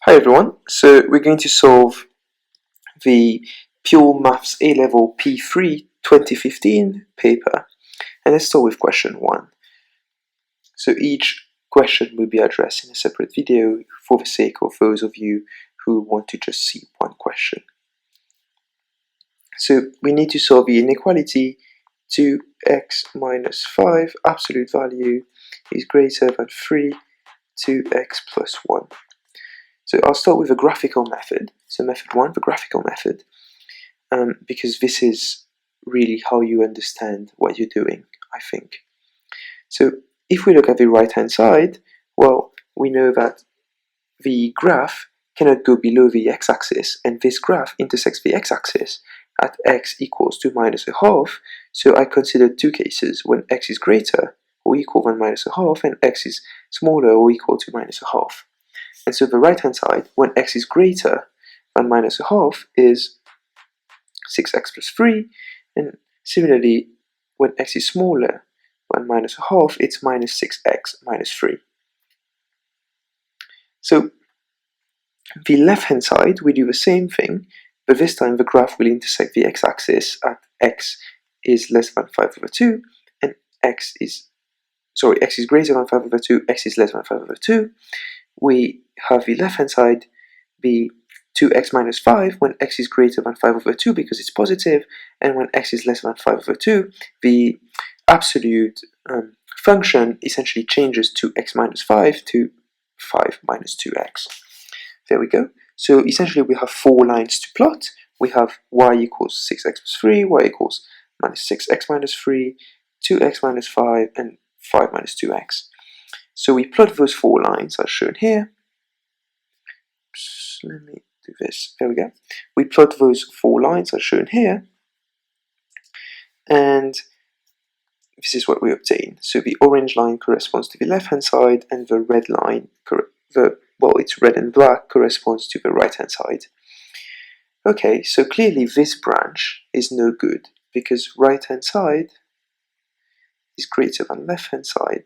Hi everyone, so we're going to solve the Pure Maths A-Level P3 2015 paper, and let's start with question 1. So each question will be addressed in a separate video for the sake of those of you who want to just see one question. So we need to solve the inequality 2x minus 5 absolute value is greater than 3 2x plus 1. So I'll start with a graphical method. So method 1, the graphical method, because this is really how you understand what you're doing, I think. So if we look at the right-hand side, well, we know that the graph cannot go below the x-axis, and this graph intersects the x-axis at x equals to minus a half, so I considered two cases, when x is greater or equal than minus a half, and x is smaller or equal to minus a half. And so the right-hand side, when x is greater than minus a half, is 6x plus 3, and similarly, when x is smaller than minus a half, it's minus 6x minus 3. So the left-hand side, we do the same thing, but this time the graph will intersect the x-axis at x is less than 5 over 2, and x is greater than 5 over 2, x is less than 5 over 2. We have the left-hand side be 2x minus 5 when x is greater than 5 over 2 because it's positive, and when x is less than 5 over 2, the absolute function essentially changes to x minus 5 to 5 minus 2x. There we go. So essentially we have four lines to plot. We have y equals 6x plus 3, y equals minus 6x minus 3, 2x minus 5, and 5 minus 2x. So we plot those four lines as shown here. Let me do this. There we go. We plot those four lines as shown here, and this is what we obtain. So the orange line corresponds to the left-hand side, and the red line, it's red and black, corresponds to the right-hand side. Okay, so clearly this branch is no good because right-hand side is greater than left-hand side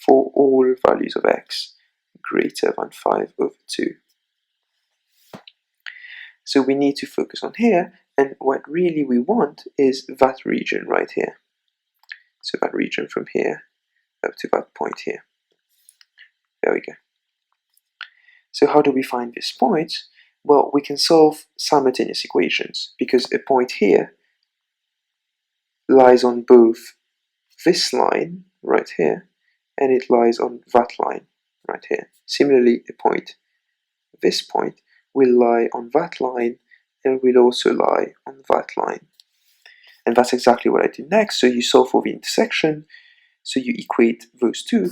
for all values of x greater than 5 over 2. So we need to focus on here, and what really we want is that region right here. So that region from here up to that point here. There we go. So how do we find this point? Well, we can solve simultaneous equations, because a point here lies on both this line right here, and it lies on that line right here. Similarly, this point, will lie on that line, and will also lie on that line. And that's exactly what I did next. So you solve for the intersection, so you equate those two.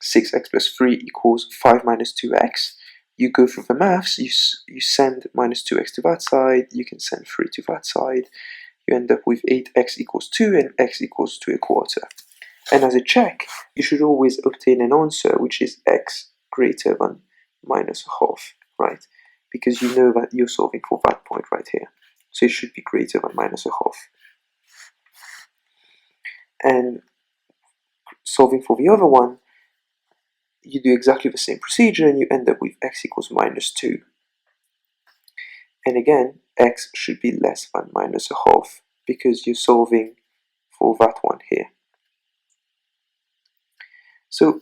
6x plus 3 equals 5 minus 2x. You go through the maths, you send minus 2x to that side, you can send 3 to that side, you end up with 8x equals 2 and x equals 2 1/4. And as a check, you should always obtain an answer which is x greater than minus a half, right? Because you know that you're solving for that point right here. So it should be greater than minus a half. And solving for the other one, you do exactly the same procedure and you end up with x equals minus 2. And again, x should be less than minus a half because you're solving for that one here. So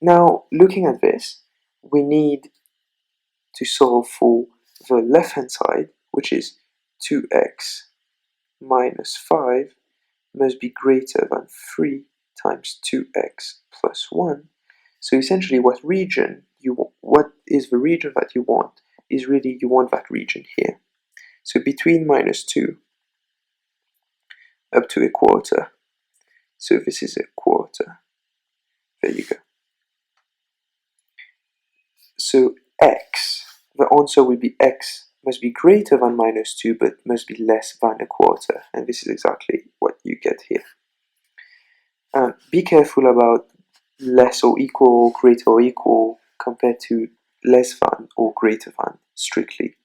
now looking at this, we need to solve for the left-hand side, which is 2x minus 5 must be greater than 3 times 2x plus 1. So essentially what is the region that you want is really, you want that region here. So between minus 2 up to 1/4. So this is 1/4. There you go. So x, the answer will be x must be greater than minus 2 but must be less than 1/4, and this is exactly what you get here. Be careful about less or equal, greater or equal compared to less than or greater than strictly.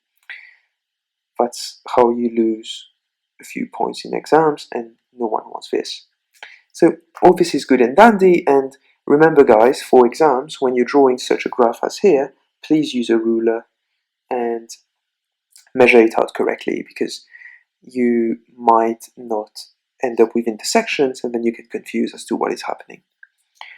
That's how you lose a few points in exams, and no one wants this. So all this is good and dandy, and remember guys, for exams, when you're drawing such a graph as here, please use a ruler and measure it out correctly, because you might not end up with intersections and then you get confused as to what is happening.